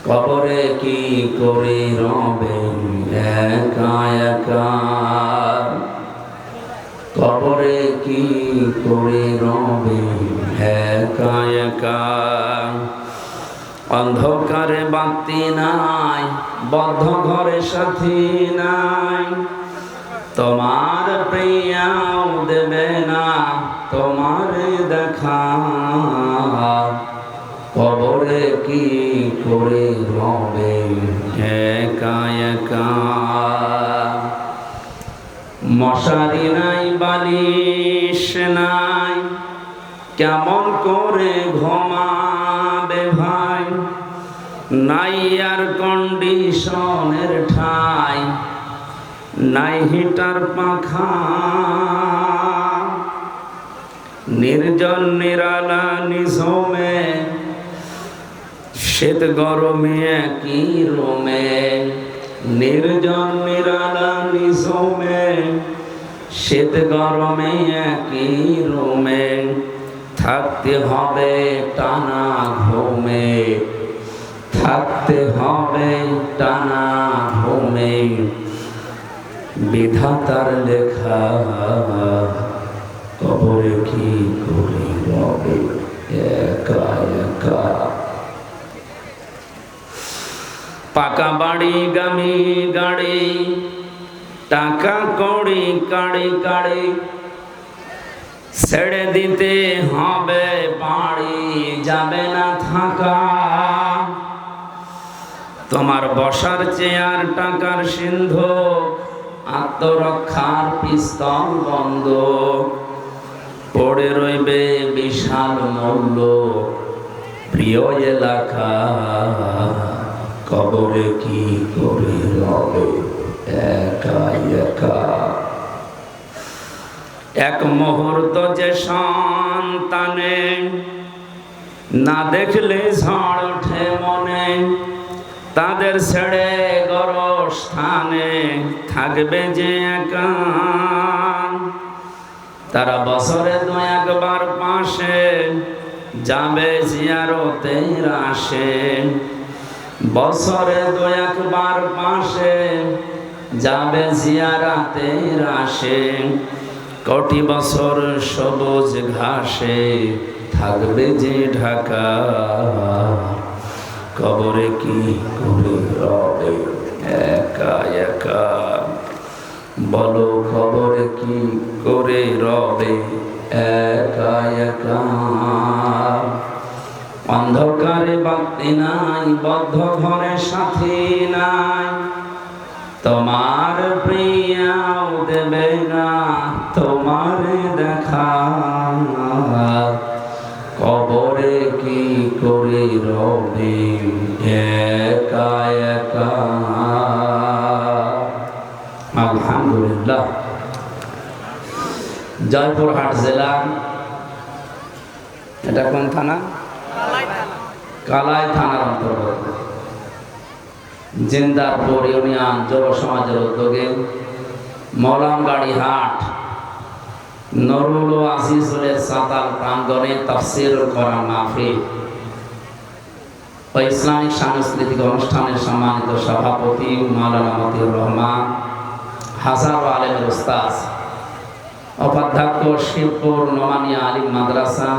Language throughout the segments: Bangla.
কবরে কি করে রবেন একা একা, কবরে কি করে রবেন একা একা। অন্ধকারে বাতি নাই, বদ্ধ ঘরে সাথী নাই, তোমার প্রিয়াও দেবে না তোমার দেখা। কবরে কি করে রবে একা একা। মশারি নাই, বালিশ নাই, কেমন করে ঘুমাবে ভাই। নাই এয়ার কন্ডিশনের ঠাই, নাই হিটার পাখা। নির্জন নিরালা নিঝুমে, শীত গরমে একই রুমে। নির্জন নিরালা নিঝুমে, শীত গরমে একই রুমে। থাকতে হবে টানা ঘুমে, থাকতে হবে টানা ঘুমে। বিধাতার লেখা কবরে কি করে রবে একা একা। পাকা বাড়ি গামি গাড়ি, টাকা কড়ি কাড়ি কাড়ি, ছেড়ে দিতে হবে বাড়ি, যাবে না থাকা। তোমার বসার চেয়ার টাকার সিন্ধু, আত্মরক্ষার পিস্তল বন্ধ। পড়ে রইবে বিশাল মূল্য প্রিয় এলাকা। কবরে কি করে রবে একা একা। এক মুহূর্ত যে সন্তানে, না দেখলে ঝড় ওঠে মনে। তাদের ছেড়ে গরস্থানে থাকবে যে একা। তারা বছরে দু একবার পাশে যাবে জিয়ারতের আসে। বছরে দু একবার পাশে যাবে জিয়ারতের আসে। কোটি বছর সবুজ ঘাসে থাকবে যে ঢাকা। কবরে কি করে রবে একা একা। বলো কবরে কি করে রবে একা একা। অন্ধকারে বাতি নাই, বদ্ধ ঘরে সাথী নাই, তোমার প্রিয়াও দেবে না তোমার দেখা। কবরে কি করে রবে একা একা। আলহামদুলিল্লাহ। জয়পুরহাট জেলা, এটা কোন থানা? কালাই থানার অন্তর্গত জিন্দারপুর ইউনিয়ন যুব সমাজের উদ্যোগে মৌলামবাড়ি হাট নুরুল আজিজুলের সাতাল প্রাঙ্গণে তাফসীরুল কোরআন মাহফিল ও ইসলামিক সাংস্কৃতিক অনুষ্ঠানের সম্মানিত সভাপতি মাওলানা মতিউর রহমান, হাজারো আলেমের উস্তাদ, উপাধ্যক্ষ শিবপুর নোমানিয়া আলিম মাদ্রাসা,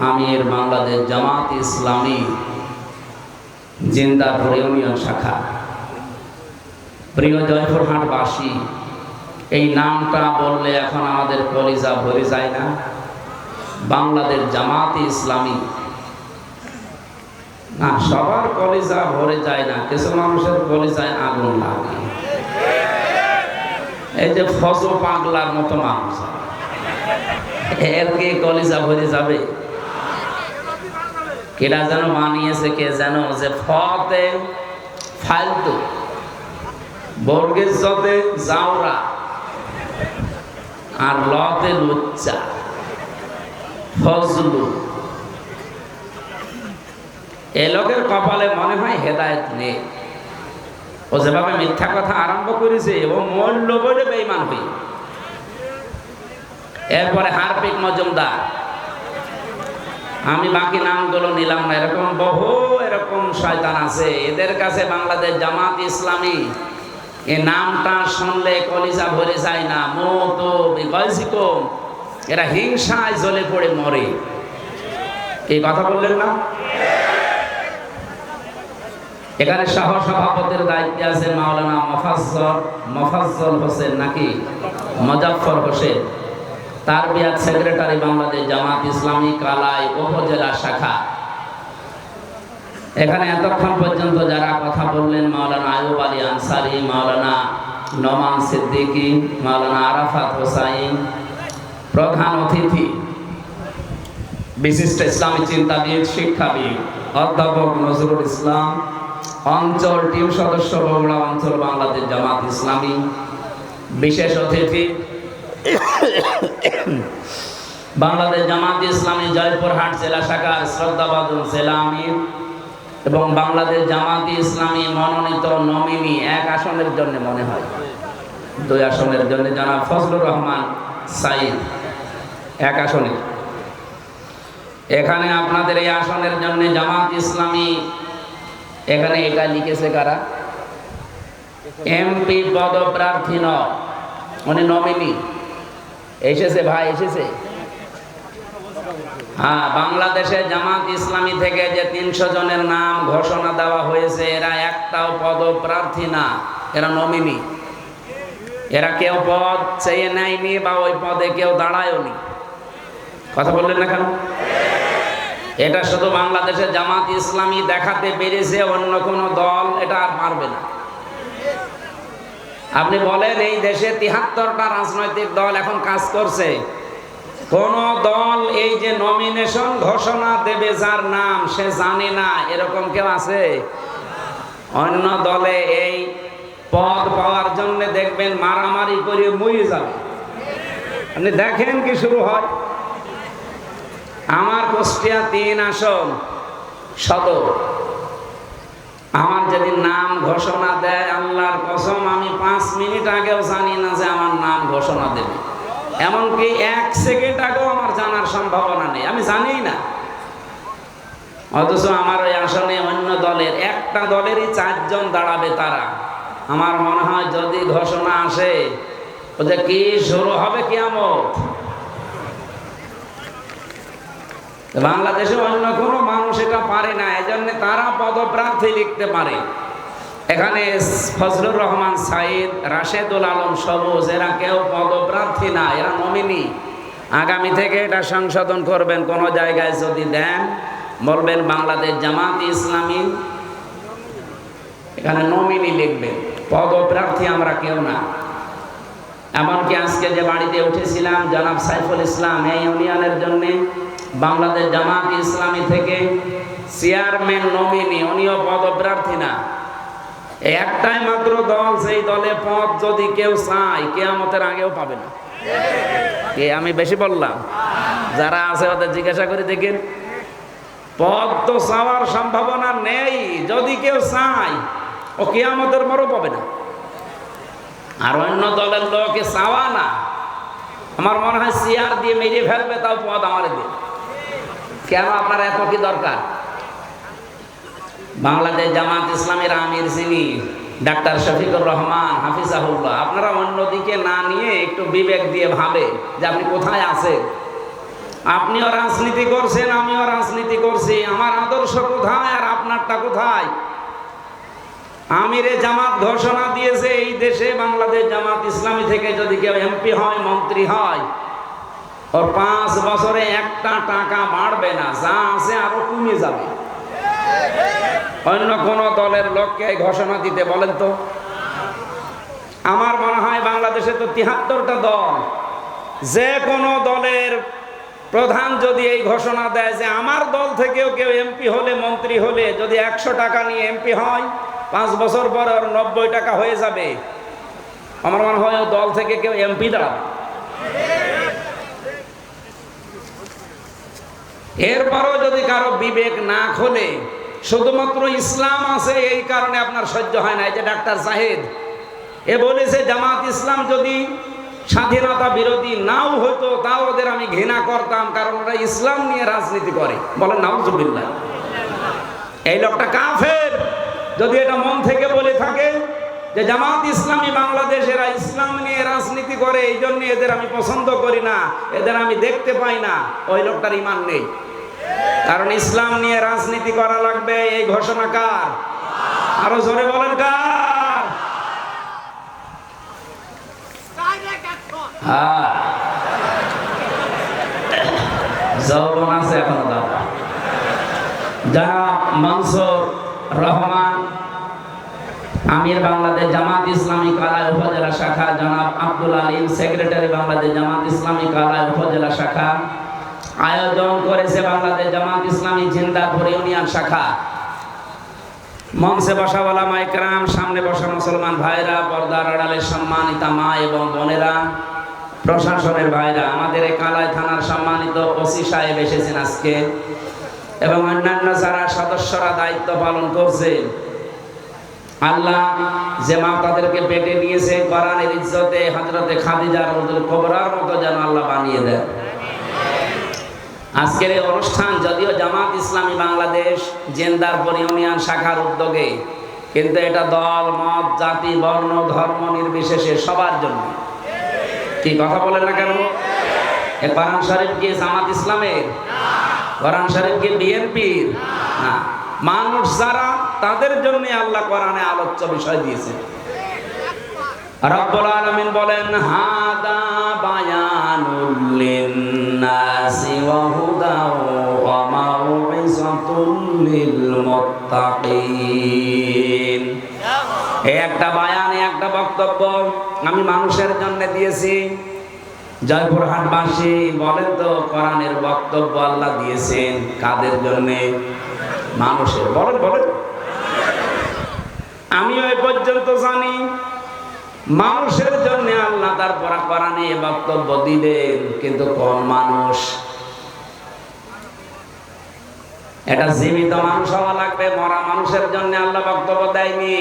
আমির বাংলাদেশ জামাত ইসলামী জিন্দারপুর ইউনিয়ন শাখা। প্রিয় জয়পুরহাটবাসী, এই নামটা বললে এখন আমাদের কলিজা ভরে যায় না? বাংলাদেশ জামাত ইসলামী না, সবার কলিজা ভরে যায় না, কিছু মানুষের কলিজায় আগুন লাগে। এই যে ফজল পাগলার মতো মানুষ, এর কি কলিজা ভরে যাবে? কেডা যেন মানিয়েছে, কে যেন, যে ফতে ফালতু, বর্গের জতে জাওরা, আর লতে লুচ্চা, ফজলু। এ লোকের কপালে মনে হয় হেদায়েত নেই। ও যেভাবে মিথ্যা কথা আরম্ভ করেছে এবং মূল্য বলে বেঈমান হই। এরপরে হারপিক মজুমদার, আমি বাকি নামগুলো নিলাম না, এরকম বহু এরকম শয়তান আছে, এদের কাছে বাংলাদেশ জামাত ইসলামী এই নামটা শুনলে কলিজা ভরে যায় না। এরা হিংসায় জ্বলে পড়ে মরে। এই কথা বললেন না? এখানে সহসভাপতির দায়িত্বে আছে মাওলানা মোফাজ্জল হোসেন নাকি মুজাফফর হোসেন, তারবিয়াত সেক্রেটারি বাংলাদেশ জামাত ইসলামী কালাই উপজেলা শাখা। এখানে এতক্ষণ পর্যন্ত যারা কথা বললেন, মাওলানা আয়ুব আলী আনসারী, মাওলানা নোমান সিদ্দিকী, মাওলানা আরাফাত হোসাইন, প্রধান অতিথি বিশিষ্ট ইসলামী চিন্তাবিদ, শিক্ষাবিদ অধ্যাপক নজরুল ইসলাম, অঞ্চল টিম সদস্য বগুড়া অঞ্চল বাংলাদেশ জামাত ইসলামী, বিশেষ অতিথি বাংলাদেশ জামাত ইসলামী জয়পুরহাট জেলা শাখার শ্রদ্ধাভাজন জেলা আমির এবং বাংলাদেশ জামাত ইসলামী মনোনীত নমিনি এক আসনের জন্য, মনে হয় 2 আসনের জন্য, জনাব ফজলুর রহমান সাইদ এক আসনে। এখানে আপনাদের এই আসনের জন্য জামাত ইসলামী, এখানে এটা লিখেছে কারা? এমপি পদপ্রার্থী নয়, উনি নমিনি। এসেছে ভাই, এসেছে। হ্যাঁ, বাংলাদেশে জামাত ইসলামী থেকে যে 300 জনের নাম ঘোষণা দেওয়া হয়েছে, এরা একটাও পদপ্রার্থী না, এরা নমিনি। এরা কেউ পদ চেয়ে নেয়নি বা ওই পদে কেউ দাঁড়ায়ওনি। কথা বললেন না কেন? এটা শুধু বাংলাদেশের জামাত ইসলামী দেখাতে পেরেছে, অন্য কোনো দল এটা আর পারবে না। আপনি বলেন এই দেশে 73টা রাজনৈতিক দল এখন কাজ করছে, কোন দল এই যে নমিনেশন ঘোষণা দেবে যার নাম সে জানে না, এরকম কেউ আছে? অন্য দলে এই পদ পাওয়ার জন্য দেখবেন মারামারি করে মরে যাবে। আপনি দেখেন কি শুরু হয়। আমার কুষ্টিয়া 3 আসন সদর, আমার যেদিন নাম ঘোষণা দেয়, আল্লাহর কসম আমি 5 মিনিট আগেও জানি না যে আমার নাম ঘোষণা দেবে। এমনকি 1 সেকেন্ড আগেও আমার জানার সম্ভাবনা নেই, আমি জানিই না। অথচ আমার ওই আসনে অন্য দলের একটা দলেরই 4 জন দাঁড়াবে। তারা, আমার মনে হয় যদি ঘোষণা আসে ওদের কি শুরু হবে কিয়ামত। বাংলাদেশে অন্য কোনো মানুষ এটা পারে না, এজন্য তারা পদপ্রার্থী লিখতে পারে। এখানে ফজলুর রহমান সাইদ, রাশেদুল আলম সবুজ, এরা কেউ পদপ্রার্থী না, এরা নমিনি। আগামী থেকে এটা সংশোধন করবেন, কোন জায়গায় যদি দেন বলবেন বাংলাদেশ জামাত ইসলামী, এখানে নমিনি লিখবেন, পদপ্রার্থী আমরা কেউ না। এমনকি আজকে যে বাড়িতে উঠেছিলাম জনাব সাইফুল ইসলাম, এই ইউনিয়নের জন্য বাংলাদেশ জামাত ইসলামী থেকে চেয়ারম্যান নমিনি, উনিও পদপ্রার্থী না। একটাই মাত্র দল, সেই দলে পদ যদি কেউ চায় কিয়ামতের আগেও পাবে না। আমি বেশি বললাম? যারা আছে ওদের জিজ্ঞাসা করে দেখেন, পদ তো চাওয়ার সম্ভাবনা নেই, যদি কেউ চায় ও কিয়ামতের পরও পাবে না। আর অন্য দলের লোকে চাওয়া না, আমার মনে হয় চেয়ার দিয়ে মেরে ফেলবে, তাও পদ আমার দিয়ে। কেন আপনার এত কি দরকার? বাংলাদেশ জামাত ইসলামের আমির যিনি ডাক্তার শফিকুর রহমান হাফিজাহুল্লাহ, আপনারা অন্যদিকে না নিয়ে একটু বিবেক দিয়ে ভাবে যে আপনি কোথায় আছেন। আপনিও রাজনীতি করছেন, আমিও রাজনীতি করছি, আমার আদর্শ কোথায় আর আপনারটা কোথায়? আমিরে জামাত ঘোষণা দিয়েছে এই দেশে বাংলাদেশ জামাত ইসলামী থেকে যদি কেউ এমপি হয়, মন্ত্রী হয়, ওর 5 বছরে একটা টাকা বাড়বে না, যা আছে আরো কমে যাবে। অন্য কোন দলের লোককে ঘোষণা দিতে বলেন তো? আমার মনে হয় বাংলাদেশে তো 73টা দল, যে কোনো দলের প্রধান যদি এই ঘোষণা দেয় যে আমার দল থেকেও কেউ এমপি হলে, মন্ত্রী হলে যদি 100 টাকা নিয়ে এমপি হয়, 5 বছর পর ওর 90 টাকা হয়ে যাবে, আমার মনে হয় ও দল থেকে কেউ এমপি দাঁড়াবে। এরপরও যদি কারো বিবেক না খোলে, শুধুমাত্র ইসলাম আছে এই কারণে আপনার সহ্য হয় না। এই যে ডাক্তার জাহেদ, এ বলেছে জামাত ইসলাম যদি স্বাধীনতা বিরোধী নাও হতো তাও ওদের আমি ঘৃণা করতাম, কারণ ওরা ইসলাম নিয়ে রাজনীতি করে। বলেন নাউজুবিল্লাহ। এই লোকটা কাফের যদি এটা মন থেকে বলে থাকে যে জামাত ইসলামী বাংলাদেশেরা ইসলাম নিয়ে রাজনীতি করে, এই জন্য এদের আমি পছন্দ করি না, এদের আমি দেখতে পাই না, ওই লোকটার ঈমান নেই। কারণ ইসলাম নিয়ে রাজনীতি করা লাগবে, এই ঘোষণা কার? আরো জোরে বলেন কার? হ্যাঁ, যৌবন আছে এখন দাদা। জনাব মনসুর রহমান আমির বাংলাদেশ জামাত ইসলামী কালাই উপজেলা শাখা, জনাব আব্দুল আলিম সেক্রেটারি বাংলাদেশ জামাত ইসলামী কালাই উপজেলা শাখা, আয়োজন করেছে বাংলাদেশ জামাত ইসলামী জিন্দাপুর ইউনিয়ন শাখা। মঞ্চে বসা ওলামা ইকরাম, সামনে বসা মুসলমান ভাইরা, পর্দার আড়ালের সম্মানিতা মা এবং বোনেরা, প্রশাসনের ভাইরা, আমাদের এই কালাই থানার সম্মানিত ওসি সাহেব এসেছেন আজকে এবং অন্যান্য যারা সদস্যরা দায়িত্ব পালন করছে। আল্লাহ যে মা তাদেরকে পেটে নিয়েছে কোরআনের ইজ্জতে হযরতে খাদিজা রাদিয়াল্লাহু কুবরার মতো যেন আল্লাহ বানিয়ে দেন। আজকের এই অনুষ্ঠান যদিও জামাত ইসলামী বাংলাদেশ জিন্দারপুর ইউনিয়ন শাখার উদ্যোগে, কিন্তু এটা দল মত জাতি বর্ণ ধর্ম নির্বিশেষে সবার জন্য। কি কথা বলেন না কেন? এই কোরআন শরীফ কি জামাত ইসলামের? কোরআন শরীফ কি বিএনপির? না, মানুষ যারা তাদের জন্য আল্লাহ কোরআনে আলোচ্য বিষয় দিয়েছেন। রব্বুল আলামিন বলেন হাদা বায়ানুল লিন্নাসি ওয়া হুদা ওয়া মাউইযাতুল লিল মুত্তাকিন। এই একটা বায়ান, একটা বক্তব্য আমি মানুষের জন্য দিয়েছি। জয়পুরহাটবাসী বলেন তো কোরআনের বক্তব্য আল্লাহ দিয়েছেন কাদের জন্য? মানুষের। বলেন বলেন। আমিও এই পর্যন্ত জানি মানুষের জন্য আল্লাহ তার কোরআনে বক্তব্য দিবেন, কিন্তু কোন মানুষ? এটা জীবিত মানুষ হওয়া লাগবে, মরা মানুষের জন্য আল্লাহ বক্তব্য দেয়নি।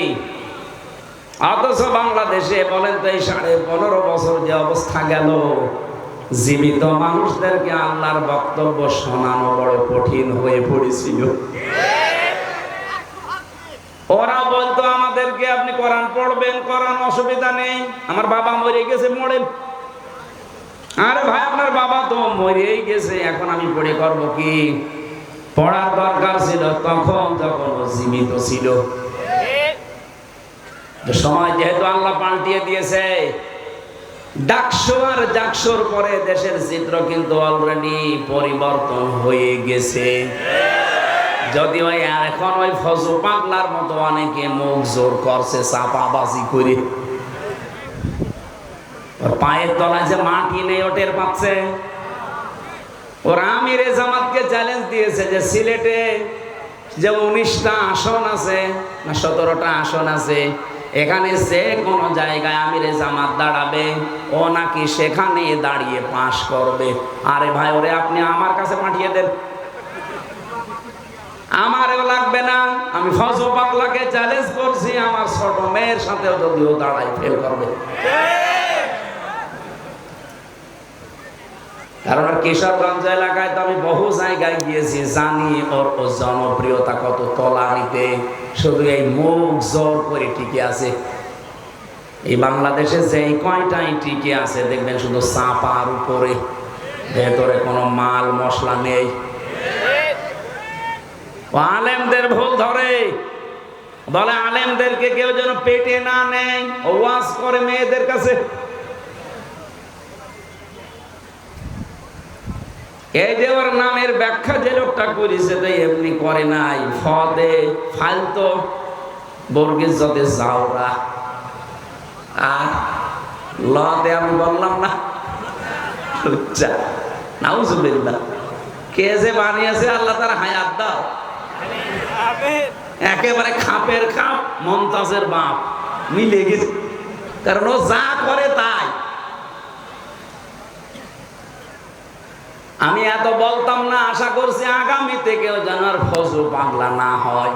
অথচ বাংলাদেশে বলেন তো এই 15.5 বছর যে অবস্থা গেল, জীবিত মানুষদেরকে আল্লাহর বক্তব্য শোনানো বড় কঠিন হয়ে পড়েছিল। ওরা বলতো আমাদেরকে আপনি কোরআন পড়বেন, কোরআন অসুবিধা নেই, আমার বাবা মরে গেছে, মরেন। আরে ভাই আপনার বাবা তো মরেই গেছে, এখন আমি পড়ে করব কি? পড়ার দরকার ছিল তখন যখন ও জীবিত ছিল। সময় যেহেতু আল্লাহ পাল্টিয়ে দিয়েছে, ডাকসু আর জাকসুর পরে দেশের চিত্র কিন্তু অলরেডি পরিবর্তন হয়ে গেছে। যদিও এখন ওই ফজু পাগলার মতো অনেকে মুখ জোর করছে চাপাবাজি করে, পায়ের তলায় যে মাটি নেই ওটের পাচ্ছে। ওরা আমিরে জামাতকে চ্যালেঞ্জ দিয়েছে যে সিলেটে যে 19টা আসন আছে না 17টা আসন আছে, এখানে যে কোনো জায়গায় আমিরে জামাত দাঁড়াবে, ও নাকি সেখানে দাঁড়িয়ে পাশ করবে। আরে ভাই ওরে আপনি আমার কাছে পাঠিয়ে দেন, আমারও লাগবে না। আমি ফজল পাগলাকে চ্যালেঞ্জ করছি, আমার ছোট মেয়ের সাথেও যদিও দাঁড়াই ফেল করবে। কারণ কিশোরগঞ্জ এলাকায় তো আমি বহু জায়গায় গিয়েছি, জানি ওর জনপ্রিয়তা কত তলানিতে। শুধু এই মুখ জোর করে টিকে আছে। এই বাংলাদেশে যে কয়টাই টিকে আছে দেখবেন শুধু চাপার উপরে, ভেতরে কোনো মাল মশলা নেই। আলেমদের ভুল ধরে, বলে আলেমদেরকে কেউ যেন পেটে না নেয়, ওয়াজ করে মেয়েদের কাছে। এই যে ওর নামের ব্যাখ্যা যে লোকটা করেছে তো এমনি করে নাই, ফদে ফালতো বর্গের যতে যাওরা, আর লতে আমি বললাম না নাউজুবিল্লাহ। কে যে বানিয়েছে আল্লাহ তার হায়াত দাও। একেবারে খাপের খাপ মমতাজের বাপ মিলে গেছে, কারণ ও যা করে তাই। আমি এত বলতাম না, আশা করছি আগামীতে কেউ যেন আর ফজু পাগলা না হয়,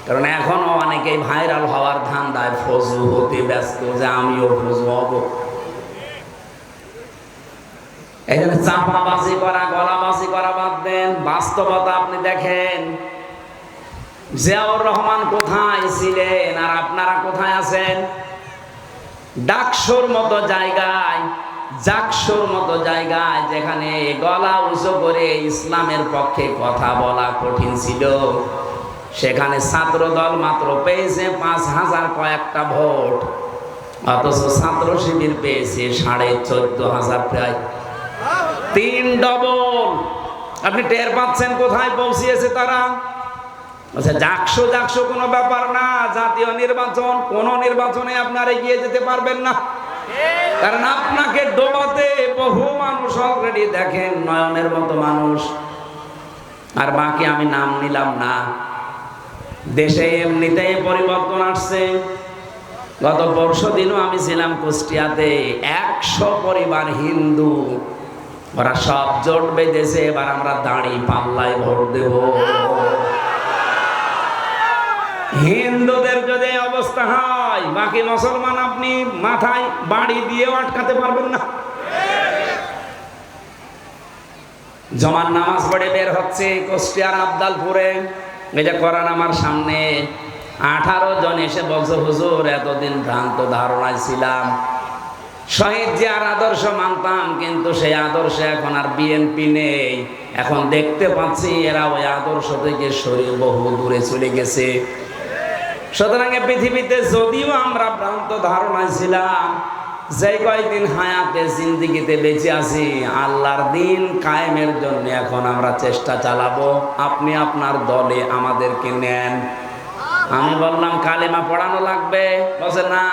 কারণ এখনো অনেকেই ভাইরাল হওয়ার ধান্দায় ফজু হতে ব্যস্ত যে আমিও ফজু হব। এই জন্য চাপাবাজি করা, গলাবাজি করা বাদ দেন। বাস্তবতা আপনি দেখেন, জিয়াউর রহমান কোথায় ছিলেন আর আপনারা কোথায় আছেন? ডাকসুর মতো জায়গায়, জাকসুর মতো জায়গায়, যেখানে গলা উঁচু করে ইসলামের পক্ষে কথা বলা কঠিন ছিল, সেখানে ছাত্র দল মাত্র পেয়েছে 5,000 কয়েকটা ভোট, অথচ ছাত্র শিবির পেয়েছে 14,500, প্রায় 3 ডবল। আপনি টের পাচ্ছেন কোথায় পৌঁছিয়েছে তারা? আচ্ছা, জাকসু কোনো ব্যাপার না, জাতীয় নির্বাচন, কোন নির্বাচনে আপনারা এগিয়ে যেতে পারবেন না, কারণ আপনাকে ডোবাতে বহু মানুষ অলরেডি দেখেন, নয়নের মতো মানুষ। আর বাকি আমি নাম নিলাম না। দেশে এমনিতেই পরিবর্তন আসছে। গত পরশুদিনও আমি ছিলাম কুষ্টিয়াতে, 100 পরিবার হিন্দু, ওরা সব জোট বেঁধেছে, এবার আমরা দাঁড়ি পাল্লায় ভোট দেব। হিন্দুদের যদি অবস্থা হয়, বাকি মুসলমান আপনি মাথায় বাড়ি দিয়ে আটকাতে পারবেন না। জমার নামাজ পড়ে বের হচ্ছে কুষ্টিয়ার আবদালপুরে, এই যে করান আমার সামনে, 18 জন এসে বলছে, হুজুর এতদিন ভ্রান্ত ধারণায় ছিলাম, শহীদ জিয়ার আদর্শ মানতাম, কিন্তু সেই আদর্শে এখন আর বিএনপি নেই, এখন দেখতে পাচ্ছি এরা ওই আদর্শ থেকে সরে বহু দূরে চলে গেছে। সুতরাং পৃথিবীতে যদিও আমরা ভ্রান্ত ধারণায় ছিলাম, যে কয়েকদিন হায়াতে জিন্দিগিতে বেঁচে আছি, আল্লাহর দিন কায়েমের জন্য এখন আমরা চেষ্টা চালাবো, আপনি আপনার দলে আমাদেরকে নেন। আমি বললাম কালেমা পড়ানো লাগবে, বলছে না,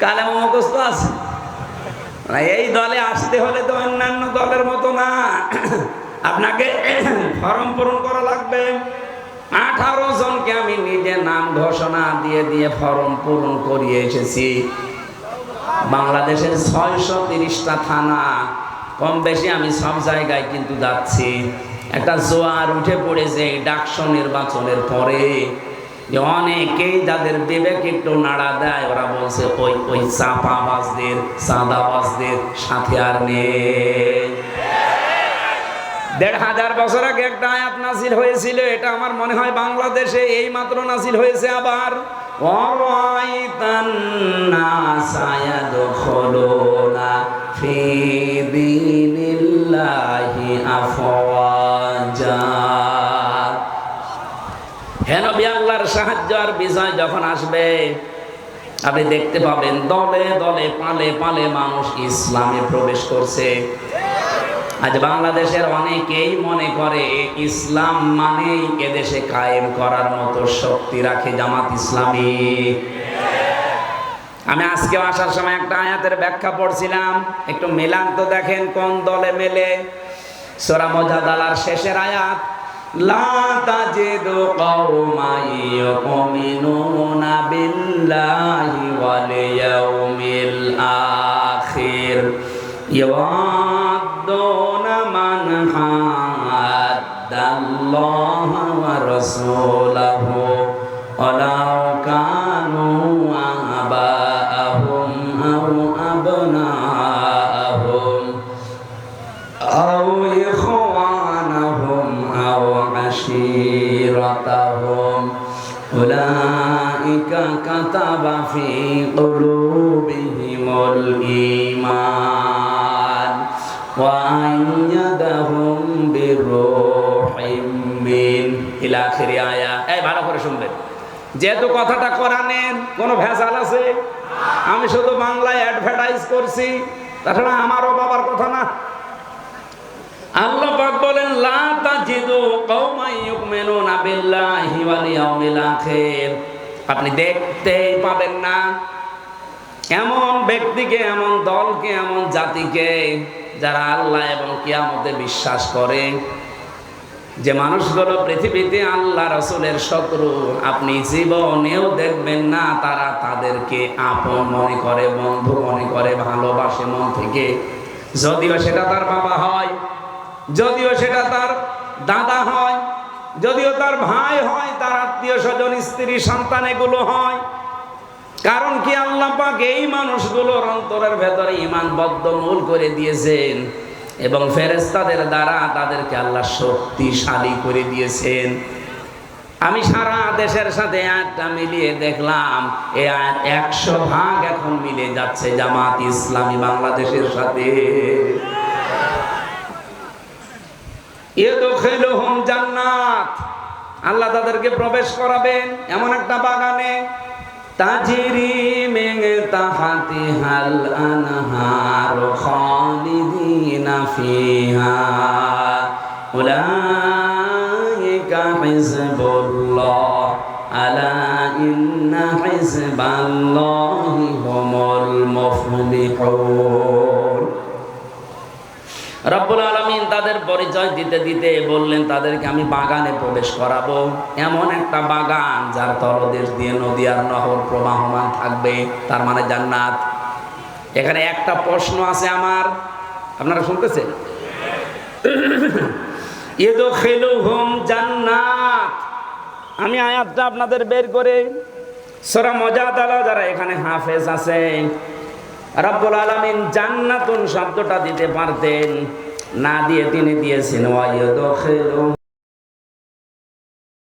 কালেমা মুখস্থ আছে, এই দলে আসতে হলে তো অন্যান্য দলের মতো না, আপনাকে ফর্ম পূরণ করা লাগবে। 18 জনকে আমি নিজে নাম ঘোষণা দিয়ে দিয়ে ফর্ম পূরণ করিয়ে এসেছি। বাংলাদেশের 630টা থানা, কম বেশি আমি সব জায়গায় কিন্তু যাচ্ছি। একটা জোয়ার উঠে পড়েছে এই ডাকসু নির্বাচনের পরে, যে অনেকেই যাদের বিবেক একটু নাড়া দেয়, ওরা বলছে ওই চাপাবাজদের, চাঁদাবাজদের সাথে আর নেই। 1,500 বছর আগে একটা আয়াত নাযিল হয়েছিল, এটা আমার মনে হয় বাংলাদেশে এই মাত্র নাযিল হয়েছে আবার। ওয়ারাইতান নাসা ইয়াদখুলুনা ফি দীনিল্লাহি আফওয়াজা। হে নবী, আল্লাহর সাহায্য আর বিজয় যখন আসবে, আপনি দেখতে পাবেন দলে দলে, পালে পালে মানুষ ইসলামে প্রবেশ করছে। আজ বাংলাদেশের অনেকেই মনে করে ইসলাম মানেই এদেশে কায়েম করার মতো শক্তি রাখে জামাত ইসলামী। আমি আজকে আসার সময় একটা আয়াতের ব্যাখ্যা পড়ছিলাম, একটু মেলান তো দেখেন কোন দলে মেলে। সূরা মুজাদালার শেষের আয়াত, লা তাজিদু কওমান ইউমিনুনা বিল্লাহি ওয়াল ইয়াউমিল আখির ইয়াওয়াদুনা মান হাদ্দাল্লাহা ওয়া রাসূলাহু ওয়ালাউ কানু আবাআহুম আও আবনাআহুম আও ইখওয়ানাহুম আও আশীরাতাহুম উলাইকা কাতাবা ফি কুলুবিহিমুল ঈমান ওয়া আইয়াদাহুম বিরূহিম মিন ইলা আখির আয়া। এই ভালো করে শুনবেন, যেহেতু কথাটা কোরআনের, কোনো ভেজাল আছে? আমি শুধু বাংলায় অ্যাডভার্টাইজ করছি, তাছাড়া আমারও বাবার কথা না। আল্লাহ পাক বলেন, লা তাজিদু কওমান ইউমিনুনা বিল্লাহি ওয়াল ইয়াউমিল আখির। আপনি দেখতেই পাবেন না এমন ব্যক্তিকে, এমন দলকে, এমন জাতিকে যারা আল্লাহ এবং কিয়ামতে বিশ্বাস করে, যে মানুষগুলো পৃথিবীতে আল্লাহ রাসূলের শত্রু, আপনি জীবনেও দেখবেন না তারা তাদেরকে আপন মনে করে, বন্ধু মনে করে, ভালোবাসে মন থেকে। যদিও সেটা তার বাবা হয়, যদিও সেটা তার দাদা হয়, যদিও তার ভাই হয়, তার আত্মীয় স্বজন, স্ত্রী, সন্তান এগুলো হয়। কারণ কি, আল্লাহ পাক এই মানুষগুলোর অন্তরের ভেতরে ঈমান বদ্ধমূল করে দিয়েছেন এবং ফেরেশতাদের দ্বারা তাদেরকে আল্লাহ শক্তিশালী করে দিয়েছেন। আমি সারা দেশের সাথে আয়াতটা মিলিয়ে দেখলাম এই আয়াত 100 ভাগ এখন মিলে যাচ্ছে জামাত ইসলামী বাংলাদেশের সাথে। ইয়াদখিলুহুম জান্নাত, আল্লাহ তাদেরকে প্রবেশ করাবেন এমন একটা বাগানে, তাজরি মিন তাহতিহাল আনহার খালিদিনা ফিহা উলাইকা হিজবুল্লাহ আলা ইন্না হিজবাল্লাহি হুমুল মুফলিহুন। রব্বুল আলামিন তাদের পরিচয় দিতে দিতে বললেন তাদেরকে আমি বাগানে প্রবেশ করাবো, এমন একটা বাগান যার তলদেশ দিয়ে নদী আর নহর প্রবাহমান থাকবে, তার মানে জান্নাত। এখানে একটা প্রশ্ন আছে আমার, আপনারা শুনতেছেন? ইয়াদখিলুহুম জান্নাত, আমি আয়াতটা আপনাদের বের করে সূরা মুজাদালা যারা এখানে হাফেজ আছে, রব্বুল আলামিন জান্নাতুন শব্দটা দিতে পারতেন, না দিয়ে তিনি দিয়েছেন ওয়া ইয়াদখিলুহুম